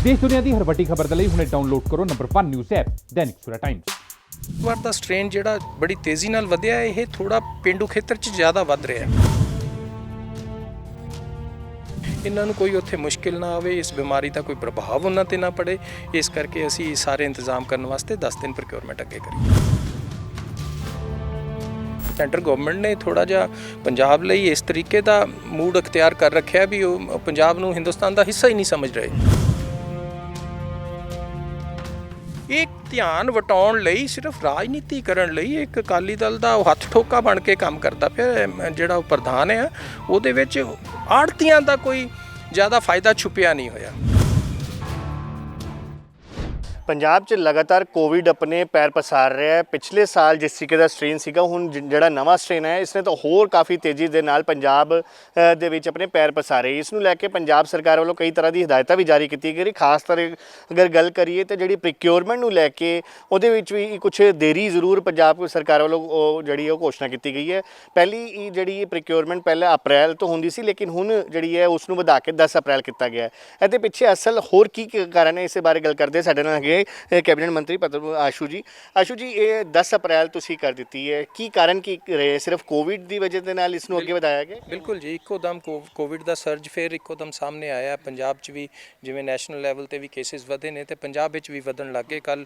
देश दुनिया की हर वड्डी खबर के लिए हुणे डाउनलोड करो number 1 news app Dainik Savera times. ਵਾਰ ਦਾ ਸਟ੍ਰੇਨ ਜਿਹੜਾ ਬੜੀ ਤੇਜ਼ੀ ਨਾਲ ਵਧਿਆ ਹੈ, ਇਹ ਥੋੜਾ ਪਿੰਡੂ ਖੇਤਰ 'ਚ ਜ਼ਿਆਦਾ ਵੱਧ ਰਿਹਾ ਹੈ। ਇਹਨਾਂ ਨੂੰ ਕੋਈ ਉੱਥੇ ਮੁਸ਼ਕਿਲ ਨਾ ਆਵੇ, ਇਸ ਬਿਮਾਰੀ ਦਾ ਕੋਈ ਪ੍ਰਭਾਵ ਉਹਨਾਂ ਤੇ ਨਾ ਪੜੇ, ਇਸ ਕਰਕੇ ਅਸੀਂ ਸਾਰੇ ਇੰਤਜ਼ਾਮ ਕਰਨ ਵਾਸਤੇ 10 ਦਿਨ ਪ੍ਰੋਕਿਉਰਮੈਂਟ ਅੱਗੇ ਕਰੀ। ਸੈਂਟਰ ਗਵਰਨਮੈਂਟ ਨੇ ਥੋੜਾ ਜਿਹਾ ਪੰਜਾਬ ਲਈ ਇਸ ਤਰੀਕੇ ਦਾ ਮੂਡ ਅਖਤਿਆਰ ਕਰ ਰੱਖਿਆ ਵੀ ਉਹ ਪੰਜਾਬ ਨੂੰ ਹਿੰਦੁਸਤਾਨ ਦਾ ਹਿੱਸਾ ਹੀ ਨਹੀਂ ਸਮਝ ਰਹੇ। ਇਹ ਧਿਆਨ ਵਟਾਉਣ ਲਈ ਸਿਰਫ ਰਾਜਨੀਤੀ ਕਰਨ ਲਈ ਇੱਕ ਅਕਾਲੀ ਦਲ ਦਾ ਉਹ ਹੱਥ ਠੋਕਾ ਬਣ ਕੇ ਕੰਮ ਕਰਦਾ ਪਿਆ। ਜਿਹੜਾ ਉਹ ਪ੍ਰਧਾਨ ਹੈ ਉਹਦੇ ਵਿੱਚ ਆੜਤੀਆਂ ਦਾ ਕੋਈ ਜ਼ਿਆਦਾ ਫਾਇਦਾ ਛੁਪਿਆ ਨਹੀਂ ਹੋਇਆ। ਪੰਜਾਬ 'ਚ ਲਗਾਤਾਰ ਕੋਵਿਡ ਆਪਣੇ ਪੈਰ ਪਸਾਰ ਰਿਹਾ ਹੈ। ਪਿਛਲੇ ਸਾਲ ਜਿਸ ਤਰੀਕੇ ਦਾ ਸਟ੍ਰੇਨ ਸੀਗਾ, ਹੁਣ ਜਿਹੜਾ ਨਵਾਂ ਸਟ੍ਰੇਨ ਹੈ ਇਸਨੇ ਤਾਂ ਹੋਰ ਕਾਫੀ ਤੇਜ਼ੀ ਦੇ ਨਾਲ ਪੰਜਾਬ ਦੇ ਵਿੱਚ ਆਪਣੇ ਪੈਰ ਪਸਾਰੇ। ਇਸ ਨੂੰ ਲੈ ਕੇ ਪੰਜਾਬ ਸਰਕਾਰ ਵੱਲੋਂ ਕਈ ਤਰ੍ਹਾਂ ਦੀ ਹਦਾਇਤਾਂ ਵੀ ਜਾਰੀ ਕੀਤੀ ਗਈ। ਖਾਸ ਤੌਰ ਅਗਰ ਗੱਲ ਕਰੀਏ ਤਾਂ ਜਿਹੜੀ ਪ੍ਰੋਕਿਉਰਮੈਂਟ ਨੂੰ ਲੈ ਕੇ ਉਹਦੇ ਵਿੱਚ ਵੀ ਕੁਝ ਦੇਰੀ ਜ਼ਰੂਰ ਪੰਜਾਬ ਸਰਕਾਰ ਵੱਲੋਂ ਉਹ ਜਿਹੜੀ ਉਹ ਘੋਸ਼ਣਾ ਕੀਤੀ ਗਈ ਹੈ। ਪਹਿਲੀ ਜਿਹੜੀ ਪ੍ਰੋਕਿਉਰਮੈਂਟ ਪਹਿਲਾਂ ਅਪ੍ਰੈਲ ਤੋਂ ਹੁੰਦੀ ਸੀ, ਲੇਕਿਨ ਹੁਣ ਜਿਹੜੀ ਹੈ ਉਸ ਨੂੰ ਵਧਾ ਕੇ 10 ਅਪ੍ਰੈਲ ਕੀਤਾ ਗਿਆ ਹੈ। ਇਹਦੇ ਪਿੱਛੇ ਅਸਲ ਹੋਰ ਕੀ ਕਾਰਨ ਹੈ, ਇਸ ਬਾਰੇ ਗੱਲ ਕਰਦੇ ਸਾਡੇ ਨਾਲ ਹੈਗੇ ਕੈਬਨਿਟ ਮੰਤਰੀ ਆਸ਼ੂ ਜੀ। ਇਹ 10 ਅਪ੍ਰੈਲ ਤੁਸੀਂ ਕਰ ਦਿੱਤੀ ਹੈ, ਕੀ ਕਾਰਨ ਕੀ ਰਹੇ? ਸਿਰਫ ਕੋਵਿਡ ਦੀ ਵਜ੍ਹਾ ਦੇ ਨਾਲ ਇਸ ਨੂੰ ਅੱਗੇ ਵਧਾਇਆ ਗਿਆ? ਬਿਲਕੁਲ ਜੀ, ਇੱਕੋ ਦਮ ਕੋਵਿਡ ਦਾ ਸਰਜ ਫਿਰ ਇੱਕੋ ਦਮ ਸਾਹਮਣੇ ਆਇਆ। ਪੰਜਾਬ 'ਚ ਵੀ ਜਿਵੇਂ ਨੈਸ਼ਨਲ ਲੈਵਲ ਤੇ ਵੀ ਕੇਸਿਸ ਵਧੇ ਨੇ ਤੇ ਪੰਜਾਬ ਵਿੱਚ ਵੀ ਵਧਣ ਲੱਗ ਗਏ। ਕੱਲ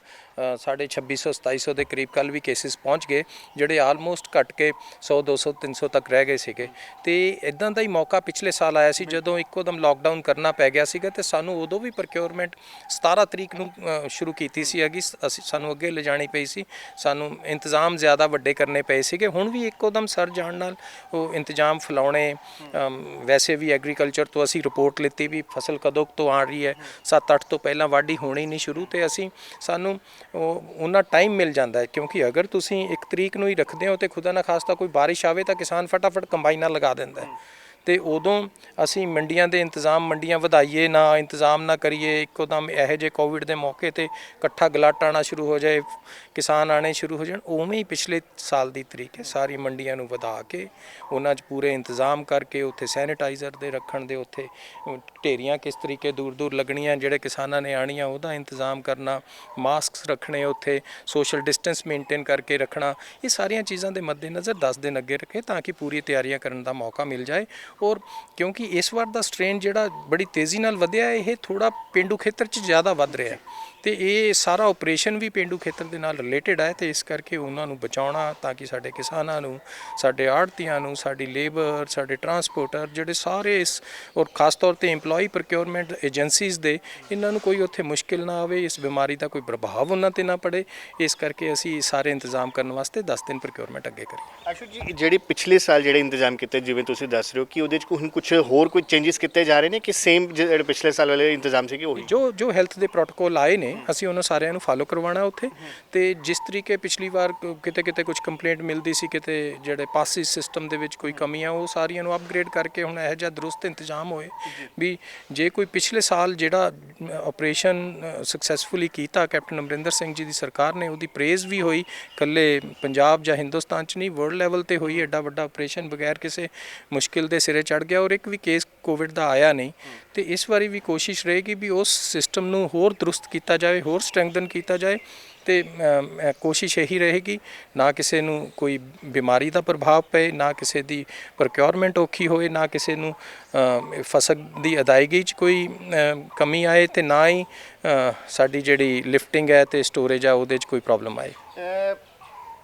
2600-2700 ਦੇ ਕਰੀਬ ਕੱਲ ਵੀ ਕੇਸਿਸ ਪਹੁੰਚ ਗਏ, ਜਿਹੜੇ ਆਲਮੋਸਟ ਘਟ ਕੇ 100-200-300 ਤੱਕ ਰਹਿ ਗਏ ਸੀਗੇ। ਤੇ ਇਦਾਂ ਦਾ ਹੀ ਮੌਕਾ ਪਿਛਲੇ ਸਾਲ ਆਇਆ ਸੀ ਜਦੋਂ ਇੱਕੋ ਦਮ ਲਾਕਡਾਊਨ ਕਰਨਾ ਪੈ ਗਿਆ ਸੀਗਾ ਤੇ ਸਾਨੂੰ ਉਦੋਂ ਵੀ ਪ੍ਰੋਕਿਉਰਮੈਂਟ 17 ਤਰੀਕ ਨੂੰ ਸ਼ੁਰੂ ਕੀਤੀ ਸੀ। ਸਾਨੂੰ ਅੱਗੇ ਲਿਜਾਣੀ ਪਈ ਸੀ, ਸਾਨੂੰ ਇੰਤਜ਼ਾਮ ਜ਼ਿਆਦਾ ਵੱਡੇ ਕਰਨੇ ਪਏ ਸੀਗੇ। ਹੁਣ ਵੀ ਇੱਕੋ ਦਮ ਸਰ ਜਾਣ ਨਾਲ ਉਹ ਇੰਤਜ਼ਾਮ ਫੈਲਾਉਣੇ। ਵੈਸੇ ਵੀ ਐਗਰੀਕਲਚਰ ਤੋਂ ਅਸੀਂ ਰਿਪੋਰਟ ਲਿੱਤੀ ਵੀ ਫਸਲ ਕਦੋਂ ਤੋਂ ਆ ਰਹੀ ਹੈ, 7-8 ਤੋਂ ਪਹਿਲਾਂ ਵਾਢੀ ਹੋਣੀ ਨਹੀਂ ਸ਼ੁਰੂ, ਤੇ ਸਾਨੂੰ ਉਹਨਾਂ ਟਾਈਮ ਮਿਲ ਜਾਂਦਾ ਹੈ। ਕਿਉਂਕਿ ਅਗਰ ਤੁਸੀਂ 1 ਤਰੀਕ ਨੂੰ ਹੀ ਰੱਖਦੇ ਹੋ ਤੇ ਖੁਦਾ ਨਾ ਖਾਸਤਾ ਕੋਈ ਬਾਰਿਸ਼ ਆਵੇ ਤਾਂ ਕਿਸਾਨ ਫਟਾਫਟ ਕੰਬਾਈਨਾਂ ਲਗਾ ਦਿੰਦਾ ਹੈ। ਤੇ ਉਦੋਂ ਅਸੀਂ ਮੰਡੀਆਂ ਦੇ ਇੰਤਜ਼ਾਮ, ਮੰਡੀਆਂ ਵਧਾਈਏ ਨਾ, ਇੰਤਜ਼ਾਮ ਨਾ ਕਰੀਏ, ਇੱਕੋ ਦਮ ਇਹੋ ਜਿਹੇ ਕੋਵਿਡ ਦੇ ਮੌਕੇ ਤੇ ਇਕੱਠਾ ਗਲਾਟ ਆਉਣਾ ਸ਼ੁਰੂ ਹੋ ਜਾਏ, ਕਿਸਾਨ ਆਉਣੇ ਸ਼ੁਰੂ ਹੋ ਜਾਣ। ਉਵੇਂ ਹੀ ਪਿਛਲੇ ਸਾਲ ਦੀ ਤਰੀਕ ਹੈ, ਸਾਰੀ ਮੰਡੀਆਂ ਨੂੰ ਵਧਾ ਕੇ ਉਹਨਾਂ 'ਚ ਪੂਰੇ ਇੰਤਜ਼ਾਮ ਕਰਕੇ ਉੱਥੇ ਸੈਨੀਟਾਈਜ਼ਰ ਦੇ ਰੱਖਣ ਦੇ, ਉੱਥੇ ਢੇਰੀਆਂ ਕਿਸ ਤਰੀਕੇ ਦੂਰ ਲੱਗਣੀਆਂ, ਜਿਹੜੇ ਕਿਸਾਨਾਂ ਨੇ ਆਉਣੀਆਂ ਉਹਦਾ ਇੰਤਜ਼ਾਮ ਕਰਨਾ, ਮਾਸਕਸ ਰੱਖਣੇ, ਉੱਥੇ ਸੋਸ਼ਲ ਡਿਸਟੈਂਸ ਮੇਨਟੇਨ ਕਰਕੇ ਰੱਖਣਾ। ਇਹ ਸਾਰੀਆਂ ਚੀਜ਼ਾਂ ਦੇ ਮੱਦੇਨਜ਼ਰ 10 ਦਿਨ ਅੱਗੇ ਰੱਖੇ ਤਾਂ ਕਿ ਪੂਰੀ ਤਿਆਰੀਆਂ ਕਰਨ ਦਾ ਮੌਕਾ ਮਿਲ ਜਾਏ। ਔਰ ਕਿਉਂਕਿ ਇਸ ਵਾਰ ਦਾ ਸਟ੍ਰੇਨ ਜਿਹੜਾ ਬੜੀ ਤੇਜ਼ੀ ਨਾਲ ਵਧਿਆ, ਇਹ ਥੋੜਾ ਪਿੰਡੂ ਖੇਤਰ 'ਚ ਜ਼ਿਆਦਾ ਵੱਧ ਰਿਹਾ ਤੇ ਇਹ ਸਾਰਾ ਆਪਰੇਸ਼ਨ ਵੀ ਪਿੰਡੂ ਖੇਤਰ ਦੇ ਨਾਲ ਰਿਲੇਟਡ ਹੈ ਤੇ ਇਸ ਕਰਕੇ ਉਹਨਾਂ ਨੂੰ ਬਚਾਉਣਾ ਤਾਂ ਕਿ ਸਾਡੇ ਕਿਸਾਨਾਂ ਨੂੰ, ਸਾਡੇ ਆੜ੍ਹਤੀਆਂ ਨੂੰ, ਸਾਡੀ ਲੇਬਰ, ਸਾਡੇ ਟਰਾਂਸਪੋਰਟਰ, ਜਿਹੜੇ ਸਾਰੇ ਇਸ ਔਰ ਖਾਸ ਤੌਰ ਤੇ EMPLOYEE ਪ੍ਰੋਕਿਉਰਮੈਂਟ ਏਜੰਸੀਜ਼ ਦੇ, ਇਹਨਾਂ ਨੂੰ ਕੋਈ ਉੱਥੇ ਮੁਸ਼ਕਿਲ ਨਾ ਆਵੇ, ਇਸ ਬਿਮਾਰੀ ਦਾ ਕੋਈ ਪ੍ਰਭਾਵ ਉਹਨਾਂ ਤੇ ਨਾ ਪੜੇ, ਇਸ ਕਰਕੇ ਅਸੀਂ ਸਾਰੇ ਇੰਤਜ਼ਾਮ ਕਰਨ ਵਾਸਤੇ 10 ਦਿਨ ਪ੍ਰੋਕਿਉਰਮੈਂਟ ਅੱਗੇ ਕਰੀਏ। ਆਸ਼ੂ ਜੀ, ਜਿਹੜੀ ਪਿਛਲੇ ਸਾਲ ਜਿਹੜੇ ਇੰਤਜ਼ਾਮ ਕੀਤੇ, ਜਿਵੇਂ ਤੁਸੀਂ ਦੱਸ ਰਹੇ ਹੋ ਕਿ ਉਹਦੇ 'ਚ ਹੁਣ ਕੁਝ ਹੋਰ ਕੋਈ ਚੇਂਜਸ ਕੀਤੇ ਜਾ ਰਹੇ ਨੇ ਕਿ ਸੇਮ ਜਿਹੜੇ ਪਿਛਲੇ ਸਾਲ ਵਾਲੇ ਇੰਤਜ਼ਾਮ ਸੀਗੇ ਉਹੀ? ਜੋ ਹੈਲਥ ਦੇ ਪ੍ਰੋਟੋਕੋਲ ਆਏ ਨੇ ਅਸੀਂ ਉਹਨਾਂ ਸਾਰਿਆਂ ਨੂੰ ਫਾਲੋ ਕਰਵਾਉਣਾ ਉੱਥੇ। ਤੇ ਜਿਸ ਤਰੀਕੇ ਪਿਛਲੀ ਵਾਰ ਕਿਤੇ ਕੁਝ ਕੰਪਲੇਂਟ ਮਿਲਦੀ ਸੀ, ਕਿਤੇ ਜਿਹੜੇ ਪਾਸਿਸ ਸਿਸਟਮ ਦੇ ਵਿੱਚ ਕੋਈ ਕਮੀਆਂ, ਉਹ ਸਾਰੀਆਂ ਨੂੰ ਅਪਗ੍ਰੇਡ ਕਰਕੇ ਹੁਣ ਇਹੋ ਜਿਹਾ ਦਰੁਸਤ ਇੰਤਜ਼ਾਮ ਹੋਏ ਵੀ ਜੇ ਕੋਈ ਪਿਛਲੇ ਸਾਲ ਜਿਹੜਾ ਆਪਰੇਸ਼ਨ ਸਕਸੈਸਫੁਲੀ ਕੀਤਾ ਕੈਪਟਨ ਅਮਰਿੰਦਰ ਸਿੰਘ ਜੀ ਦੀ ਸਰਕਾਰ ਨੇ, ਉਹਦੀ ਪ੍ਰੇਜ਼ ਵੀ ਹੋਈ, ਇਕੱਲੇ ਪੰਜਾਬ ਜਾਂ ਹਿੰਦੁਸਤਾਨ 'ਚ ਨਹੀਂ ਵਰਲਡ ਲੈਵਲ ਤੇ ਹੋਈ। ਐਡਾ ਵੱਡਾ ਆਪਰੇਸ਼ਨ ਬਗੈਰ ਕਿਸੇ ਮੁਸ਼ਕਿਲ ਦੇ ਸਿਰੇ ਚੜ੍ਹ ਗਿਆ ਔਰ ਇੱਕ ਵੀ ਕੇਸ ਕੋਵਿਡ ਦਾ ਆਇਆ ਨਹੀਂ। ਤੇ ਇਸ ਵਾਰੀ ਵੀ ਕੋਸ਼ਿਸ਼ ਰਹੇਗੀ ਵੀ ਉਸ ਸਿਸਟਮ ਨੂੰ ਹੋਰ ਦਰੁਸਤ ਕੀਤਾ ਜਾਏ, ਹੋਰ ਸਟਰੈਂਗਥਨ ਕੀਤਾ ਜਾਏ ਤੇ ਕੋਸ਼ਿਸ਼ ਇਹੀ ਰਹੇਗੀ ਨਾ ਕਿਸੇ ਨੂੰ ਕੋਈ ਬਿਮਾਰੀ ਦਾ ਪ੍ਰਭਾਵ ਪਏ, ਨਾ ਕਿਸੇ ਦੀ ਪ੍ਰੋਕਿਉਰਮੈਂਟ ਔਖੀ ਹੋਏ, ਨਾ ਕਿਸੇ ਨੂੰ ਫਸਲ ਦੀ ਅਦਾਇਗੀ 'ਚ ਕੋਈ ਕਮੀ ਆਏ ਤੇ ਨਾ ਹੀ ਸਾਡੀ ਜਿਹੜੀ ਲਿਫਟਿੰਗ ਹੈ ਤੇ ਸਟੋਰੇਜ ਹੈ ਉਹਦੇ 'ਚ ਕੋਈ ਪ੍ਰੋਬਲਮ ਆਏ।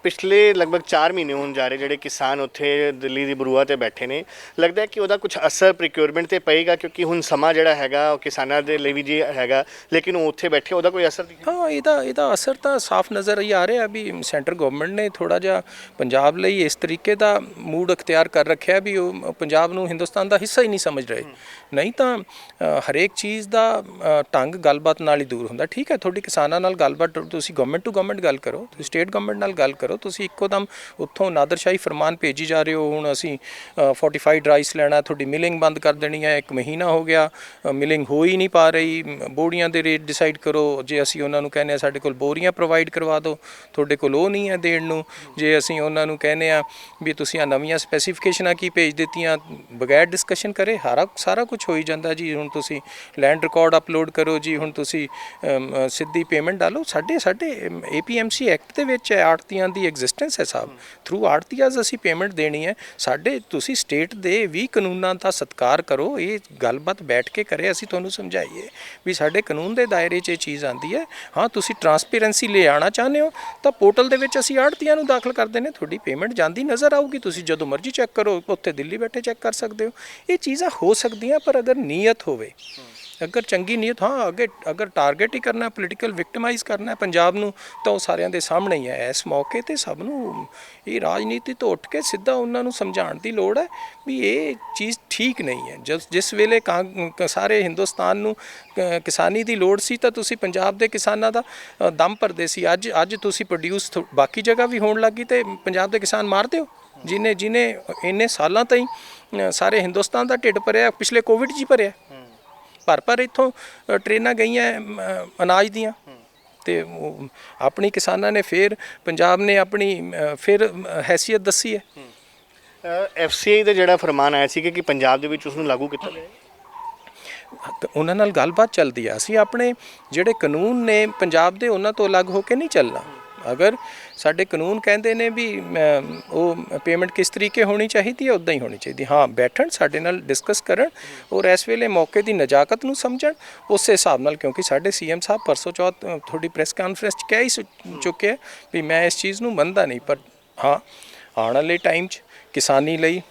ਪਿਛਲੇ ਲਗਭਗ 4 ਮਹੀਨੇ ਹੋਣ ਜਾ ਰਹੇ ਜਿਹੜੇ ਕਿਸਾਨ ਉੱਥੇ ਦਿੱਲੀ ਦੀ ਬਰੂਆ 'ਤੇ ਬੈਠੇ ਨੇ, ਲੱਗਦਾ ਕਿ ਉਹਦਾ ਕੁਝ ਅਸਰ ਪ੍ਰੋਕਿਉਰਮੈਂਟ 'ਤੇ ਪਏਗਾ? ਕਿਉਂਕਿ ਹੁਣ ਸਮਾਂ ਜਿਹੜਾ ਹੈਗਾ ਉਹ ਕਿਸਾਨਾਂ ਦੇ ਲਈ ਵੀ ਜੀ ਹੈਗਾ, ਲੇਕਿਨ ਉਹ ਉੱਥੇ ਬੈਠੇ, ਉਹਦਾ ਕੋਈ ਅਸਰ? ਹਾਂ, ਇਹਦਾ ਅਸਰ ਤਾਂ ਸਾਫ਼ ਨਜ਼ਰ ਹੀ ਆ ਰਿਹਾ ਵੀ ਸੈਂਟਰ ਗਵਰਨਮੈਂਟ ਨੇ ਥੋੜਾ ਜਿਹਾ ਪੰਜਾਬ ਲਈ ਇਸ ਤਰੀਕੇ ਦਾ ਮੂਡ ਅਖਤਿਆਰ ਕਰ ਰੱਖਿਆ ਵੀ ਉਹ ਪੰਜਾਬ ਨੂੰ ਹਿੰਦੁਸਤਾਨ ਦਾ ਹਿੱਸਾ ਹੀ ਨਹੀਂ ਸਮਝ ਰਹੇ। ਨਹੀਂ ਤਾਂ ਹਰੇਕ ਚੀਜ਼ ਦਾ ਢੰਗ ਗੱਲਬਾਤ ਨਾਲ ਹੀ ਦੂਰ ਹੁੰਦਾ। ਠੀਕ ਹੈ, ਤੁਹਾਡੀ ਕਿਸਾਨਾਂ ਨਾਲ ਗੱਲਬਾਤ, ਤੁਸੀਂ ਗਵਰਨਮੈਂਟ ਟੂ ਗਵਰਨਮੈਂਟ ਗੱਲ ਕਰੋ, ਤੁਸੀਂ ਸਟੇਟ ਗਵਰਨਮੈਂਟ ਨਾਲ ਗੱਲ ਕਰੋ, ਕਰੋ। ਤੁਸੀਂ ਇੱਕੋਦਮ ਉੱਥੋਂ ਨਾਦਰਸ਼ਾਹੀ ਫਰਮਾਨ ਭੇਜੀ ਜਾ ਰਹੇ ਹੋ, ਹੁਣ ਅਸੀਂ ਫੋਰਟੀਫਾਈਡ ਰਾਈਸ ਲੈਣਾ, ਤੁਹਾਡੀ ਮਿਲਿੰਗ ਬੰਦ ਕਰ ਦੇਣੀ ਹੈ। 1 ਮਹੀਨਾ ਹੋ ਗਿਆ, ਮਿਲਿੰਗ ਹੋ ਹੀ ਨਹੀਂ ਪਾ ਰਹੀ। ਬੋਰੀਆਂ ਦੇ ਰੇਟ ਡਿਸਾਈਡ ਕਰੋ। ਜੇ ਅਸੀਂ ਉਹਨਾਂ ਨੂੰ ਕਹਿੰਦੇ ਹਾਂ ਸਾਡੇ ਕੋਲ ਬੋਰੀਆਂ ਪ੍ਰੋਵਾਈਡ ਕਰਵਾ ਦਿਓ, ਤੁਹਾਡੇ ਕੋਲ ਉਹ ਨਹੀਂ ਹੈ ਦੇਣ ਨੂੰ। ਜੇ ਅਸੀਂ ਉਹਨਾਂ ਨੂੰ ਕਹਿੰਦੇ ਹਾਂ ਵੀ ਤੁਸੀਂ ਆ ਨਵੀਆਂ ਸਪੈਸੀਫਿਕੇਸ਼ਨਾਂ ਕੀ ਭੇਜ ਦਿੱਤੀਆਂ, ਬਗੈਰ ਡਿਸਕਸ਼ਨ ਕਰੇ ਸਾਰਾ ਕੁਝ ਹੋ ਹੀ ਜਾਂਦਾ ਜੀ। ਹੁਣ ਤੁਸੀਂ ਲੈਂਡ ਰਿਕਾਰਡ ਅਪਲੋਡ ਕਰੋ ਜੀ, ਹੁਣ ਤੁਸੀਂ ਸਿੱਧੀ ਪੇਮੈਂਟ ਡਾਲੋ। ਸਾਡੇ APMC ਐਕਟ ਦੇ ਵਿੱਚ ਆੜਤੀਆਂ ਦੀ ਐਗਜ਼ਿਸਟੈਂਸ ਹੈ ਸਾਹਿਬ, ਥਰੂ ਆੜਤੀਆਜ਼ ਅਸੀਂ ਪੇਮੈਂਟ ਦੇਣੀ ਹੈ। ਸਾਡੇ ਤੁਸੀਂ ਸਟੇਟ ਦੇ ਵੀ ਕਾਨੂੰਨਾਂ ਦਾ ਸਤਿਕਾਰ ਕਰੋ। ਇਹ ਗੱਲਬਾਤ ਬੈਠ ਕੇ ਕਰੇ, ਅਸੀਂ ਤੁਹਾਨੂੰ ਸਮਝਾਈਏ ਵੀ ਸਾਡੇ ਕਾਨੂੰਨ ਦੇ ਦਾਇਰੇ 'ਚ ਇਹ ਚੀਜ਼ ਆਉਂਦੀ ਹੈ। ਹਾਂ, ਤੁਸੀਂ ਟਰਾਂਸਪੇਰੈਂਸੀ ਲੈ ਆਉਣਾ ਚਾਹੁੰਦੇ ਹੋ ਤਾਂ ਪੋਰਟਲ ਦੇ ਵਿੱਚ ਅਸੀਂ ਆੜਤੀਆਂ ਨੂੰ ਦਾਖਲ ਕਰਦੇ ਨੇ, ਤੁਹਾਡੀ ਪੇਮੈਂਟ ਜਾਂਦੀ ਨਜ਼ਰ ਆਊਗੀ। ਤੁਸੀਂ ਜਦੋਂ ਮਰਜ਼ੀ ਚੈੱਕ ਕਰੋ, ਉੱਥੇ ਦਿੱਲੀ ਬੈਠੇ ਚੈੱਕ ਕਰ ਸਕਦੇ ਹੋ। ਇਹ ਚੀਜ਼ਾਂ ਹੋ ਸਕਦੀਆਂ, ਪਰ ਅਗਰ ਨੀਅਤ ਹੋਵੇ, ਅਗਰ ਚੰਗੀ ਨੀਅਤ, ਹਾਂ ਅਗਰ ਟਾਰਗੇਟ ਹੀ ਕਰਨਾ, ਪੋਲੀਟੀਕਲ ਵਿਕਟਮਾਈਜ਼ ਕਰਨਾ ਪੰਜਾਬ ਨੂੰ, ਤਾਂ ਉਹ ਸਾਰਿਆਂ ਦੇ ਸਾਹਮਣੇ ਹੀ ਹੈ। ਇਸ ਮੌਕੇ ਤੇ ਸਭ ਨੂੰ ਇਹ ਰਾਜਨੀਤੀ ਤੋਂ ਉੱਠ ਕੇ ਸਿੱਧਾ ਉਹਨਾਂ ਨੂੰ ਸਮਝਾਉਣ ਦੀ ਲੋੜ ਹੈ ਵੀ ਇਹ ਚੀਜ਼ ਠੀਕ ਨਹੀਂ ਹੈ। ਜਿਸ ਵੇਲੇ ਸਾਰੇ ਹਿੰਦੁਸਤਾਨ ਨੂੰ ਕਿਸਾਨੀ ਦੀ ਲੋੜ ਸੀ ਤਾਂ ਤੁਸੀਂ ਪੰਜਾਬ ਦੇ ਕਿਸਾਨਾਂ ਦਾ ਦਮ ਭਰਦੇ ਸੀ। ਅੱਜ ਤੁਸੀਂ ਪ੍ਰੋਡਿਊਸ ਬਾਕੀ ਜਗ੍ਹਾ ਵੀ ਹੋਣ ਲੱਗੀ ਤੇ ਪੰਜਾਬ ਦੇ ਕਿਸਾਨ ਮਾਰਦੇ ਹੋ। ਜਿਹਨੇ ਇੰਨੇ ਸਾਲਾਂ ਤਾਈਂ ਸਾਰੇ ਹਿੰਦੁਸਤਾਨ ਦਾ ਢਿੱਡ ਭਰਿਆ, ਪਿਛਲੇ ਕੋਵਿਡ 'ਚ ਹੀ ਭਰਿਆ। ਭਰ ਇੱਥੋਂ ਟ੍ਰੇਨਾਂ ਗਈਆਂ ਅਨਾਜ ਦੀਆਂ, ਤੇ ਆਪਣੀ ਕਿਸਾਨਾਂ ਨੇ ਫਿਰ ਪੰਜਾਬ ਨੇ ਆਪਣੀ ਫਿਰ ਹੈਸੀਅਤ ਦੱਸੀ ਹੈ। FCI ਦਾ ਜਿਹੜਾ ਫਰਮਾਨ ਆਇਆ ਸੀ ਕਿ ਪੰਜਾਬ ਦੇ ਵਿੱਚ ਉਸ ਨੂੰ ਲਾਗੂ ਕੀਤਾ ਜਾਏ, ਉਹਨਾਂ ਨਾਲ ਗੱਲਬਾਤ ਚੱਲਦੀ ਆ। ਅਸੀਂ ਆਪਣੇ ਜਿਹੜੇ ਕਾਨੂੰਨ ਨੇ ਪੰਜਾਬ ਦੇ, ਉਹਨਾਂ ਤੋਂ ਅਲੱਗ ਹੋ ਕੇ ਨਹੀਂ ਚੱਲਣਾ। ਅਗਰ ਸਾਡੇ ਕਾਨੂੰਨ ਕਹਿੰਦੇ ਨੇ ਵੀ ਉਹ ਪੇਮੈਂਟ ਕਿਸ ਤਰੀਕੇ ਹੋਣੀ ਚਾਹੀਦੀ ਹੈ, ਉੱਦਾਂ ਹੀ ਹੋਣੀ ਚਾਹੀਦੀ। ਹਾਂ, ਬੈਠਣ ਸਾਡੇ ਨਾਲ ਡਿਸਕਸ ਕਰਨ ਔਰ ਇਸ ਵੇਲੇ ਮੌਕੇ ਦੀ ਨਜ਼ਾਕਤ ਨੂੰ ਸਮਝਣ ਉਸੇ ਹਿਸਾਬ ਨਾਲ, ਕਿਉਂਕਿ ਸਾਡੇ CM ਸਾਹਿਬ ਪਰਸੋਂ ਚੌਥ ਤੁਹਾਡੀ ਪ੍ਰੈਸ ਕਾਨਫਰੰਸ 'ਚ ਕਹਿ ਹੀ ਚੁੱਕੇ ਵੀ ਮੈਂ ਇਸ ਚੀਜ਼ ਨੂੰ ਮੰਨਦਾ ਨਹੀਂ। ਪਰ ਹਾਂ, ਆਉਣ ਵਾਲੇ ਟਾਈਮ 'ਚ ਕਿਸਾਨੀ ਲਈ,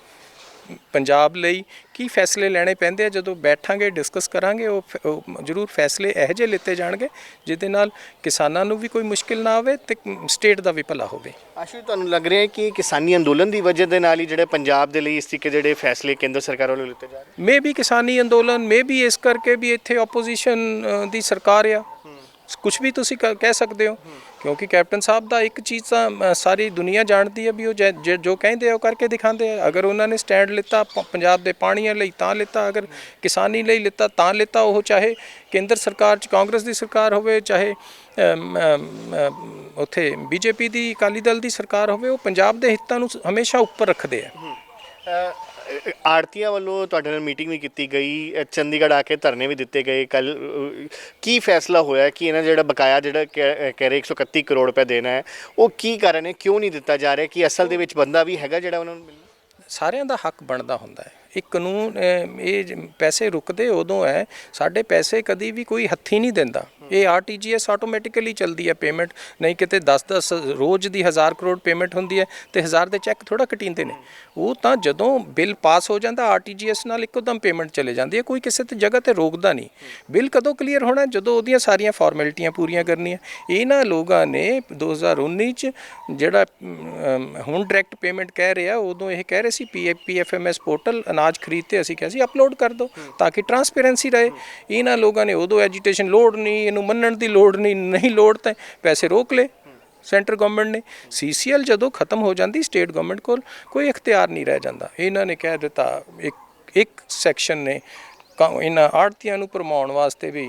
ਪੰਜਾਬ ਲਈ ਕੀ ਫੈਸਲੇ ਲੈਣੇ ਪੈਂਦੇ ਆ, ਜਦੋਂ ਬੈਠਾਂਗੇ ਡਿਸਕਸ ਕਰਾਂਗੇ, ਉਹ ਜ਼ਰੂਰ ਫੈਸਲੇ ਇਹੋ ਜਿਹੇ ਲਿੱਤੇ ਜਾਣਗੇ ਜਿਹਦੇ ਨਾਲ ਕਿਸਾਨਾਂ ਨੂੰ ਵੀ ਕੋਈ ਮੁਸ਼ਕਿਲ ਨਾ ਆਵੇ ਤੇ ਸਟੇਟ ਦਾ ਵੀ ਭਲਾ ਹੋਵੇ। ਆਸ਼ੂ, ਤੁਹਾਨੂੰ ਲੱਗ ਰਿਹਾ ਹੈ ਕਿ ਕਿਸਾਨੀ ਅੰਦੋਲਨ ਦੀ ਵਜ੍ਹਾ ਦੇ ਨਾਲ ਹੀ ਜਿਹੜੇ ਪੰਜਾਬ ਦੇ ਲਈ ਇਸ ਤਰੀਕੇ ਜਿਹੜੇ ਫੈਸਲੇ ਕੇਂਦਰ ਸਰਕਾਰ ਵੱਲੋਂ ਲਿੱਤੇ ਜਾ ਰਹੇ? ਮੇ ਵੀ ਕਿਸਾਨੀ ਅੰਦੋਲਨ, ਮੇ ਵੀ ਇਸ ਕਰਕੇ ਵੀ ਇੱਥੇ ਆਪੋਜੀਸ਼ਨ ਦੀ ਸਰਕਾਰ ਆ, ਕੁਛ ਵੀ ਤੁਸੀਂ ਕਹਿ ਸਕਦੇ ਹੋ। ਕਿਉਂਕਿ ਕੈਪਟਨ ਸਾਹਿਬ ਦਾ ਇੱਕ ਚੀਜ਼ ਤਾਂ ਸਾਰੀ ਦੁਨੀਆ ਜਾਣਦੀ ਹੈ ਵੀ ਉਹ ਜੋ ਕਹਿੰਦੇ ਆ ਉਹ ਕਰਕੇ ਦਿਖਾਉਂਦੇ ਆ। ਅਗਰ ਉਹਨਾਂ ਨੇ ਸਟੈਂਡ ਲਿੱਤਾ ਪੰਜਾਬ ਦੇ ਪਾਣੀਆਂ ਲਈ ਤਾਂ ਲਿੱਤਾ, ਅਗਰ ਕਿਸਾਨੀ ਲਈ ਲਿੱਤਾ ਤਾਂ ਲਿੱਤਾ। ਉਹ ਚਾਹੇ ਕੇਂਦਰ ਸਰਕਾਰ 'ਚ ਕਾਂਗਰਸ ਦੀ ਸਰਕਾਰ ਹੋਵੇ, ਚਾਹੇ ਉੱਥੇ BJP ਦੀ, ਅਕਾਲੀ ਦਲ ਦੀ ਸਰਕਾਰ ਹੋਵੇ, ਉਹ ਪੰਜਾਬ ਦੇ ਹਿੱਤਾਂ ਨੂੰ ਹਮੇਸ਼ਾ ਉੱਪਰ ਰੱਖਦੇ ਆ। ਆੜਤੀਆਂ ਵੱਲੋਂ ਤੁਹਾਡੇ ਨਾਲ ਮੀਟਿੰਗ ਵੀ ਕੀਤੀ ਗਈ, ਚੰਡੀਗੜ੍ਹ ਆ ਕੇ ਧਰਨੇ ਵੀ ਦਿੱਤੇ ਗਏ। ਕੱਲ ਕੀ ਫੈਸਲਾ ਹੋਇਆ ਕਿ ਇਹਨਾਂ ਜਿਹੜਾ ਬਕਾਇਆ ਜਿਹੜਾ ਕਹਿ ਰਹੇ 131 ਕਰੋੜ ਰੁਪਏ ਦੇਣਾ ਹੈ, ਉਹ ਕੀ ਕਾਰਨ ਹੈ, ਕਿਉਂ ਨਹੀਂ ਦਿੱਤਾ ਜਾ ਰਿਹਾ? ਕਿ ਅਸਲ ਦੇ ਵਿੱਚ ਬੰਦਾ ਵੀ ਹੈਗਾ ਜਿਹੜਾ ਉਹਨਾਂ ਨੂੰ ਮਿਲਣਾ? ਸਾਰਿਆਂ ਦਾ ਹੱਕ ਬਣਦਾ ਹੁੰਦਾ ਹੈ। ਇਹ ਕਾਨੂੰਨ, ਇਹ ਪੈਸੇ ਰੁਕਦੇ ਉਦੋਂ ਹੈ, ਸਾਡੇ ਪੈਸੇ ਕਦੀ ਵੀ ਕੋਈ ਹੱਥੀ ਨਹੀਂ ਦਿੰਦਾ। ਇਹ RTGS ਆਟੋਮੈਟਿਕਲੀ ਚੱਲਦੀ ਹੈ ਪੇਮੈਂਟ, ਨਹੀਂ ਕਿਤੇ 10 ਰੋਜ਼ ਦੀ 1000 ਕਰੋੜ ਪੇਮੈਂਟ ਹੁੰਦੀ ਹੈ ਤੇ 1000 ਦੇ ਚੈੱਕ ਥੋੜਾ ਕਟੀਂਦੇ ਨੇ। ਉਹ ਤਾਂ ਜਦੋਂ ਬਿੱਲ ਪਾਸ ਹੋ ਜਾਂਦਾ RTGS ਨਾਲ ਇੱਕੋਦਮ ਪੇਮੈਂਟ ਚਲੇ ਜਾਂਦੀ ਹੈ, ਕੋਈ ਕਿਸੇ ਤੇ ਜਗ੍ਹਾ ਤੇ ਰੋਕਦਾ ਨਹੀਂ। ਬਿੱਲ ਕਦੋਂ ਕਲੀਅਰ ਹੋਣਾ? ਜਦੋਂ ਉਹਦੀਆਂ ਸਾਰੀਆਂ ਫਾਰਮੈਲਿਟੀਆਂ ਪੂਰੀਆਂ ਕਰਨੀਆਂ। ਇਹਨਾਂ ਲੋਕਾਂ ਨੇ 2019 'ਚ ਜਿਹੜਾ ਹੁਣ ਡਾਇਰੈਕਟ ਪੇਮੈਂਟ ਕਹਿ ਰਿਹਾ, ਉਦੋਂ ਇਹ ਕਹਿ ਰਹੇ ਸੀ PFMS ਪੋਰਟਲ ਅਨਾਜ ਖਰੀਦਤੇ, ਅਸੀਂ ਕਿਹਾ ਸੀ ਅਪਲੋਡ ਕਰ ਦਿਓ ਤਾਂ ਕਿ ਟਰਾਂਸਪੇਰੈਂਸੀ ਰਹੇ। ਇਹਨਾਂ ਲੋਕਾਂ ਨੇ ਉਦੋਂ ਐਜੀਟੇਸ਼ਨ, ਲੋੜ ਨਹੀਂ, ਇਹਨੂੰ ਮੰਨਣ ਦੀ ਲੋੜ ਨਹੀਂ ਲੋੜ ਤਾਂ ਪੈਸੇ ਰੋਕ ਲਏ ਸੈਂਟਰ ਗਵਰਨਮੈਂਟ ਨੇ। CCL ਜਦੋਂ ਖਤਮ ਹੋ ਜਾਂਦੀ, ਸਟੇਟ ਗਵਰਨਮੈਂਟ ਕੋਲ ਕੋਈ ਇਖਤਿਆਰ ਨਹੀਂ ਰਹਿ ਜਾਂਦਾ। ਇਹਨਾਂ ਨੇ ਕਹਿ ਦਿੱਤਾ, ਇੱਕ ਸੈਕਸ਼ਨ ਨੇ ਇਹਨਾਂ ਆੜਤੀਆਂ ਨੂੰ ਭਰਮਾਉਣ ਵਾਸਤੇ ਵੀ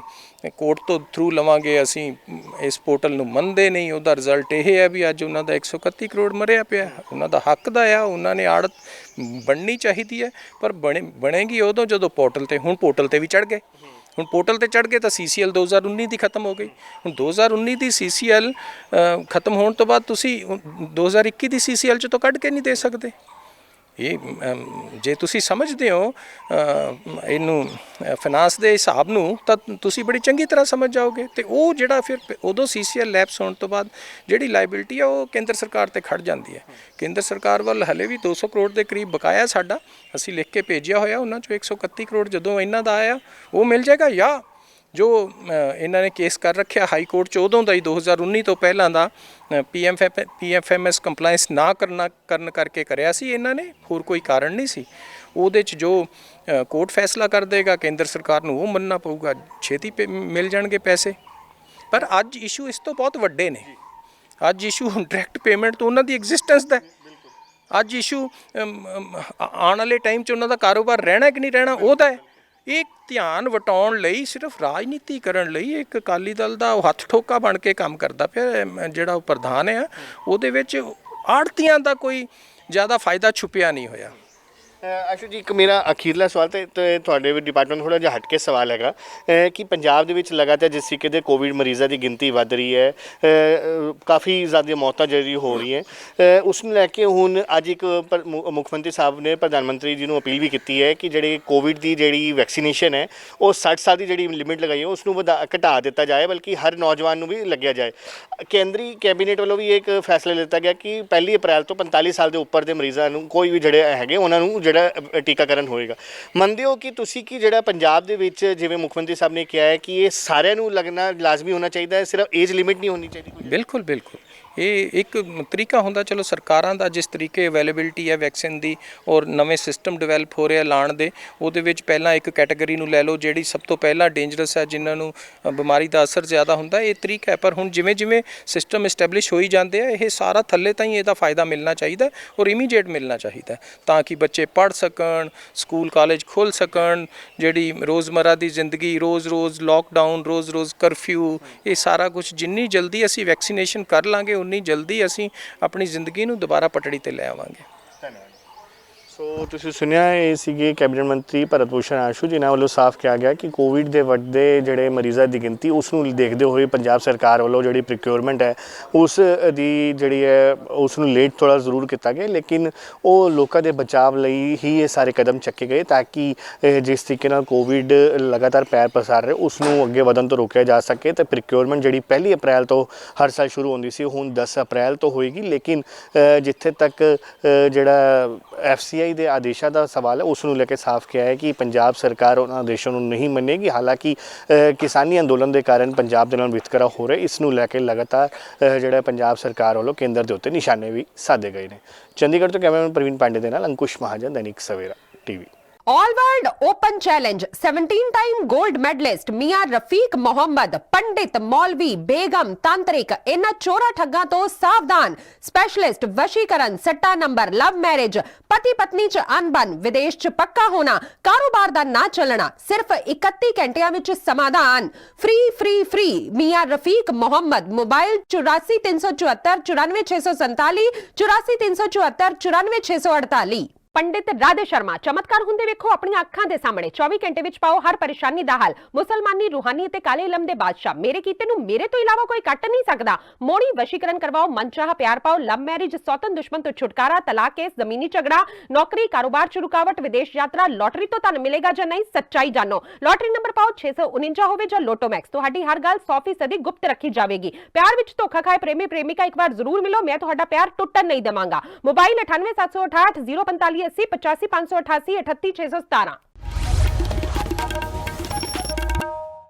ਕੋਰਟ ਤੋਂ ਥਰੂ ਲਵਾਂਗੇ ਅਸੀਂ, ਇਸ ਪੋਰਟਲ ਨੂੰ ਮੰਨਦੇ ਨਹੀਂ। ਉਹਦਾ ਰਿਜ਼ਲਟ ਇਹ ਹੈ ਵੀ ਅੱਜ ਉਹਨਾਂ ਦਾ 131 ਕਰੋੜ ਮਰਿਆ ਪਿਆ। ਉਹਨਾਂ ਦਾ ਹੱਕ ਦਾ ਆ, ਉਹਨਾਂ ਨੇ ਆੜਤ ਬਣਨੀ ਚਾਹੀਦੀ ਹੈ, ਪਰ ਬਣੇਗੀ ਉਦੋਂ ਜਦੋਂ ਪੋਰਟਲ 'ਤੇ, ਹੁਣ ਪੋਰਟਲ 'ਤੇ ਵੀ ਚੜ੍ਹ ਗਏ। ਹੁਣ ਪੋਰਟਲ 'ਤੇ ਚੜ੍ਹ ਗਏ ਤਾਂ CCL 2019 ਦੀ ਖਤਮ ਹੋ ਗਈ। ਹੁਣ 2019 ਦੀ CCL ਖਤਮ ਹੋਣ ਤੋਂ ਬਾਅਦ ਤੁਸੀਂ 2021 ਦੀ CCL 'ਚ ਤਾਂ ਕੱਢ ਕੇ ਨਹੀਂ ਦੇ ਸਕਦੇ। ਇਹ ਜੇ ਤੁਸੀਂ ਸਮਝਦੇ ਹੋ ਇਹਨੂੰ ਫਾਈਨਾਂਸ ਦੇ ਹਿਸਾਬ ਨੂੰ ਤਾਂ ਤੁਸੀਂ ਬੜੀ ਚੰਗੀ ਤਰ੍ਹਾਂ ਸਮਝ ਜਾਓਗੇ। ਤੇ ਉਹ ਜਿਹੜਾ ਫਿਰ ਉਦੋਂ CCL ਲੈਪਸ ਹੋਣ ਤੋਂ ਬਾਅਦ ਜਿਹੜੀ ਲਾਇਬਿਲਿਟੀ ਆ ਉਹ ਕੇਂਦਰ ਸਰਕਾਰ ਤੇ ਖੜ ਜਾਂਦੀ ਹੈ। ਕੇਂਦਰ ਸਰਕਾਰ ਵੱਲ ਹਲੇ ਵੀ 200 ਕਰੋੜ ਦੇ ਕਰੀਬ ਬਕਾਇਆ ਸਾਡਾ, ਅਸੀਂ ਲਿਖ ਕੇ ਭੇਜਿਆ ਹੋਇਆ। ਉਹਨਾਂ 'ਚੋਂ 131 ਕਰੋੜ ਜਦੋਂ ਇਹਨਾਂ ਦਾ ਆਇਆ ਉਹ ਮਿਲ ਜਾਏਗਾ, ਜਾਂ ਜੋ ਇਹਨਾਂ ਨੇ ਕੇਸ ਕਰ ਰੱਖਿਆ ਹਾਈ ਕੋਰਟ 'ਚ ਉਦੋਂ ਦਾ ਹੀ 2019 ਤੋਂ ਪਹਿਲਾਂ ਦਾ PFMS ਕੰਪਲਾਇੰਸ ਨਾ ਕਰਨ ਕਰਕੇ ਕਰਿਆ ਸੀ ਇਹਨਾਂ ਨੇ, ਹੋਰ ਕੋਈ ਕਾਰਨ ਨਹੀਂ ਸੀ। ਉਹਦੇ 'ਚ ਜੋ ਕੋਰਟ ਫੈਸਲਾ ਕਰ ਦੇਗਾ ਕੇਂਦਰ ਸਰਕਾਰ ਨੂੰ ਉਹ ਮੰਨਣਾ ਪਊਗਾ, ਛੇਤੀ ਮਿਲ ਜਾਣਗੇ ਪੈਸੇ। ਪਰ ਅੱਜ ਇਸ਼ੂ ਇਸ ਤੋਂ ਬਹੁਤ ਵੱਡੇ ਨੇ। ਅੱਜ ਇਸ਼ੂ ਡਾਇਰੈਕਟ ਪੇਮੈਂਟ ਤੋਂ ਉਹਨਾਂ ਦੀ ਐਗਜ਼ਿਸਟੈਂਸ ਦਾ ਹੈ। ਅੱਜ ਇਸ਼ੂ ਆਉਣ ਵਾਲੇ ਟਾਈਮ 'ਚ ਉਹਨਾਂ ਦਾ ਕਾਰੋਬਾਰ ਰਹਿਣਾ ਕਿ ਨਹੀਂ ਰਹਿਣਾ ਉਹਦਾ ਹੈ। ਇਹ ਧਿਆਨ ਵਟਾਉਣ ਲਈ ਸਿਰਫ ਰਾਜਨੀਤੀ ਕਰਨ ਲਈ ਇੱਕ ਅਕਾਲੀ ਦਲ ਦਾ ਉਹ ਹੱਥ ਠੋਕਾ ਬਣ ਕੇ ਕੰਮ ਕਰਦਾ ਪਿਆ। ਜਿਹੜਾ ਉਹ ਪ੍ਰਧਾਨ ਹੈ ਉਹਦੇ ਵਿੱਚ ਆੜਤੀਆਂ ਦਾ ਕੋਈ ਜ਼ਿਆਦਾ ਫਾਇਦਾ ਛੁਪਿਆ ਨਹੀਂ ਹੋਇਆ। ਆਸ਼ੂ ਜੀ, ਇੱਕ ਮੇਰਾ ਅਖੀਰਲਾ ਸਵਾਲ ਤੇ ਤੁਹਾਡੇ ਡਿਪਾਰਟਮੈਂਟ ਥੋੜ੍ਹਾ ਜਿਹਾ ਹਟ ਕੇ ਸਵਾਲ ਹੈਗਾ ਕਿ ਪੰਜਾਬ ਦੇ ਵਿੱਚ ਲਗਾਤਾਰ ਜਿਸ ਤਰੀਕੇ ਦੇ ਕੋਵਿਡ ਮਰੀਜ਼ਾਂ ਦੀ ਗਿਣਤੀ ਵੱਧ ਰਹੀ ਹੈ, ਕਾਫੀ ਜ਼ਿਆਦਾ ਮੌਤਾਂ ਜਿਹੜੀ ਹੋ ਰਹੀ ਹੈ, ਉਸ ਨੂੰ ਲੈ ਕੇ ਹੁਣ ਅੱਜ ਇੱਕ ਮੁੱਖ ਮੰਤਰੀ ਸਾਹਿਬ ਨੇ ਪ੍ਰਧਾਨ ਮੰਤਰੀ ਜੀ ਨੂੰ ਅਪੀਲ ਵੀ ਕੀਤੀ ਹੈ ਕਿ ਜਿਹੜੇ ਕੋਵਿਡ ਦੀ ਜਿਹੜੀ ਵੈਕਸੀਨੇਸ਼ਨ ਹੈ ਉਹ 60 ਸਾਲ ਦੀ ਜਿਹੜੀ ਲਿਮਿਟ ਲਗਾਈ ਹੈ ਉਸ ਨੂੰ ਘਟਾ ਦਿੱਤਾ ਜਾਏ, ਬਲਕਿ ਹਰ ਨੌਜਵਾਨ ਨੂੰ ਵੀ ਲੱਗਿਆ ਜਾਏ। ਕੇਂਦਰੀ ਕੈਬਨਿਟ ਵੱਲੋਂ ਵੀ ਇੱਕ ਫੈਸਲਾ ਲਿੱਤਾ ਗਿਆ ਕਿ 1 ਅਪ੍ਰੈਲ ਤੋਂ 45 ਸਾਲ ਦੇ ਉੱਪਰ ਦੇ ਮਰੀਜ਼ਾਂ ਨੂੰ ਕੋਈ ਵੀ ਜਿਹੜੇ ਹੈਗੇ ਉਹਨਾਂ ਨੂੰ ਜਿਹੜਾ ਟੀਕਾਕਰਨ ਹੋਏਗਾ। ਮੰਨਦੇ ਹੋ ਕਿ ਤੁਸੀਂ ਕਿ ਜਿਹੜਾ ਪੰਜਾਬ ਦੇ ਵਿੱਚ ਜਿਵੇਂ ਮੁੱਖ ਮੰਤਰੀ ਸਾਹਿਬ ਨੇ ਕਿਹਾ ਹੈ ਕਿ ਇਹ ਸਾਰਿਆਂ ਨੂੰ ਲੱਗਣਾ ਲਾਜ਼ਮੀ ਹੋਣਾ ਚਾਹੀਦਾ ਹੈ, ਸਿਰਫ ਏਜ ਲਿਮਿਟ ਨਹੀਂ ਹੋਣੀ ਚਾਹੀਦੀ? ਬਿਲਕੁਲ ਬਿਲਕੁਲ, ਇਹ ਇੱਕ ਤਰੀਕਾ ਹੁੰਦਾ। ਚਲੋ ਸਰਕਾਰਾਂ ਦਾ ਜਿਸ ਤਰੀਕੇ ਅਵੇਲੇਬਿਲਿਟੀ ਹੈ ਵੈਕਸੀਨ ਦੀ ਔਰ ਨਵੇਂ ਸਿਸਟਮ ਡਿਵੈਲਪ ਹੋ ਰਿਹਾ ਲਾਉਣ ਦੇ, ਉਹਦੇ ਵਿੱਚ ਪਹਿਲਾਂ ਇੱਕ ਕੈਟਾਗਰੀ ਨੂੰ ਲੈ ਲਓ ਜਿਹੜੀ ਸਭ ਤੋਂ ਪਹਿਲਾਂ ਡੇਂਜਰਸ ਹੈ, ਜਿਨ੍ਹਾਂ ਨੂੰ ਬਿਮਾਰੀ ਦਾ ਅਸਰ ਜ਼ਿਆਦਾ ਹੁੰਦਾ, ਇਹ ਤਰੀਕਾ ਹੈ। ਪਰ ਹੁਣ ਜਿਵੇਂ ਜਿਵੇਂ ਸਿਸਟਮ ਇਸਟੈਬਲਿਸ਼ ਹੋਈ ਜਾਂਦੇ ਆ, ਇਹ ਸਾਰਾ ਥੱਲੇ ਤਾਈਂ ਇਹਦਾ ਫਾਇਦਾ ਮਿਲਣਾ ਚਾਹੀਦਾ ਔਰ ਇਮੀਡੀਏਟ ਮਿਲਣਾ ਚਾਹੀਦਾ ਤਾਂ ਕਿ ਬੱਚੇ ਪੜ੍ਹ ਸਕਣ, ਸਕੂਲ ਕਾਲਜ ਖੁੱਲ੍ਹ ਸਕਣ। ਜਿਹੜੀ ਰੋਜ਼ਮਰਾ ਦੀ ਜ਼ਿੰਦਗੀ, ਰੋਜ਼ ਲੋਕਡਾਊਨ, ਰੋਜ਼ ਕਰਫਿਊ, ਇਹ ਸਾਰਾ ਕੁਝ ਜਿੰਨੀ ਜਲਦੀ ਅਸੀਂ ਵੈਕਸੀਨੇਸ਼ਨ ਕਰ ਲਾਂਗੇ ਉਨੀ ਜਲਦੀ ਅਸੀਂ ਆਪਣੀ ਜ਼ਿੰਦਗੀ ਨੂੰ ਦੁਬਾਰਾ ਪਟੜੀ ਤੇ ਲੈ ਆਵਾਂਗੇ। ਸੋ ਤੁਸੀਂ ਸੁਣਿਆ, ਇਹ ਸੀਗੇ ਕੈਬਨਿਟ ਮੰਤਰੀ ਭਰਤ ਭੂਸ਼ਣ ਆਸ਼ੂ, ਜਿਨ੍ਹਾਂ ਵੱਲੋਂ ਸਾਫ਼ ਕਿਹਾ ਗਿਆ ਕਿ ਕੋਵਿਡ ਦੇ ਵੱਧਦੇ ਜਿਹੜੇ ਮਰੀਜ਼ਾਂ ਦੀ ਗਿਣਤੀ ਉਸ ਨੂੰ ਦੇਖਦੇ ਹੋਏ ਪੰਜਾਬ ਸਰਕਾਰ ਵੱਲੋਂ ਜਿਹੜੀ ਪ੍ਰੋਕਿਉਰਮੈਂਟ ਹੈ ਉਸ ਦੀ ਜਿਹੜੀ ਹੈ ਉਸ ਨੂੰ ਲੇਟ ਥੋੜ੍ਹਾ ਜ਼ਰੂਰ ਕੀਤਾ ਗਿਆ, ਲੇਕਿਨ ਉਹ ਲੋਕਾਂ ਦੇ ਬਚਾਅ ਲਈ ਹੀ ਇਹ ਸਾਰੇ ਕਦਮ ਚੱਕੇ ਗਏ ਤਾਂ ਕਿ ਜਿਸ ਤਰੀਕੇ ਨਾਲ ਕੋਵਿਡ ਲਗਾਤਾਰ ਪੈਰ ਪਸਾਰ ਰਿਹਾ ਉਸ ਨੂੰ ਅੱਗੇ ਵਧਣ ਤੋਂ ਰੋਕਿਆ ਜਾ ਸਕੇ। ਅਤੇ ਪ੍ਰੋਕਿਉਰਮੈਂਟ ਜਿਹੜੀ 1 ਅਪ੍ਰੈਲ ਤੋਂ ਹਰ ਸਾਲ ਸ਼ੁਰੂ ਹੁੰਦੀ ਸੀ ਹੁਣ 10 ਅਪ੍ਰੈਲ ਤੋਂ ਹੋਏਗੀ, ਲੇਕਿਨ ਜਿੱਥੇ ਤੱਕ ਜਿਹੜਾ FCI ਦੇ ਆਦੇਸ਼ਾਂ ਦਾ ਸਵਾਲ ਹੈ ਉਸ ਨੂੰ ਲੈ ਕੇ ਸਾਫ਼ ਕਿਹਾ ਹੈ ਕਿ ਪੰਜਾਬ ਸਰਕਾਰ ਉਹਨਾਂ ਆਦੇਸ਼ਾਂ ਨੂੰ ਨਹੀਂ ਮੰਨੇਗੀ। ਹਾਲਾਂਕਿ ਕਿਸਾਨੀ ਅੰਦੋਲਨ ਦੇ ਕਾਰਨ ਪੰਜਾਬ ਦੇ ਨਾਲ ਵਿਤਕਰਾ ਹੋ ਰਿਹਾ, ਇਸ ਨੂੰ ਲੈ ਕੇ ਲਗਾਤਾਰ ਜਿਹੜਾ ਪੰਜਾਬ ਸਰਕਾਰ ਵੱਲੋਂ ਕੇਂਦਰ ਦੇ ਉੱਤੇ ਨਿਸ਼ਾਨੇ ਵੀ ਸਾਧੇ ਗਏ ਨੇ। ਚੰਡੀਗੜ੍ਹ ਤੋਂ ਕੈਮਰਾਮੈਨ ਪ੍ਰਵੀਨ ਪਾਂਡੇ ਦੇ ਨਾਲ Ankush Mahajan, Dainik Savera TV। All World Open Challenge 17-time gold medalist Mia Rafiq Mohammed, पंडित मौलवी बेगम तांत्रिक इन्हां चोरा ठग्गां तो सावधान। स्पेशलिस्ट वशीकरण, सट्टा नंबर, लव मैरिज, पति पत्नी च अनबन, विदेश च पक्का होना, कारोबार दा ना चलना, सिर्फ 31 घंटियां विच समाधान। फ्री मिया रफीक मोहम्मद। मोबाइल 84 374 94 647 84 374 94 648। पंडित राधे शर्मा चमत्कार ਹੁੰਦੇ ਵੇਖੋ ਆਪਣੀਆਂ ਅੱਖਾਂ ਦੇ ਸਾਹਮਣੇ। 24 ਘੰਟੇ ਵਿੱਚ ਪਾਓ ਹਰ ਪਰੇਸ਼ਾਨੀ ਦਾ ਹੱਲ। ਮੁਸਲਮਾਨੀ, ਰੂਹਾਨੀ ਅਤੇ ਕਾਲੇ ਇਲਮ ਦੇ ਬਾਦਸ਼ਾਹ, ਮੇਰੇ ਕੀਤੇ ਨੂੰ ਮੇਰੇ ਤੋਂ ਇਲਾਵਾ ਕੋਈ ਕੱਟ ਨਹੀਂ ਸਕਦਾ। ਮੋੜੀ ਵਸ਼ੀਕਰਨ ਕਰਵਾਓ, ਮਨਚਾਹਾ ਪਿਆਰ ਪਾਓ, ਲਵ ਮੈਰਿਜ, ਸੌਤਨ ਦੁਸ਼ਮਣ ਤੋਂ ਛੁਟਕਾਰਾ, ਤਲਾਕ ਕੇਸ, ਜ਼ਮੀਨੀ ਝਗੜਾ, ਨੌਕਰੀ, ਕਾਰੋਬਾਰ ਚ ਰੁਕਾਵਟ, ਵਿਦੇਸ਼ ਯਾਤਰਾ, ਲੋਟਰੀ ਤੋਂ ਤੁਹਾਨੂੰ ਮਿਲੇਗਾ ਜਾਂ ਨਹੀਂ, ਸੱਚਾਈ ਜਾਣੋ। ਲੋਟਰੀ ਨੰਬਰ ਪਾਓ 649 ਹੋਵੇ ਜਾਂ ਲੋਟੋ ਮੈਕਸ, ਤੁਹਾਡੀ ਹਰ ਗੱਲ 100% ਗੁਪਤ ਰੱਖੀ ਜਾਵੇਗੀ। ਪਿਆਰ ਵਿੱਚ ਧੋਖਾ ਖਾਏ ਪ੍ਰੇਮੀ ਪ੍ਰੇਮਿਕਾ ਇੱਕ ਵਾਰ ਜ਼ਰੂਰ ਮਿਲੋ, ਮੈਂ ਤੁਹਾਡਾ ਪਿਆਰ ਟੁੱਟਣ ਨਹੀਂ ਦੇਵਾਂਗਾ। ਮੋਬਾਈਲ 98 768 045 80 85 588 38 617।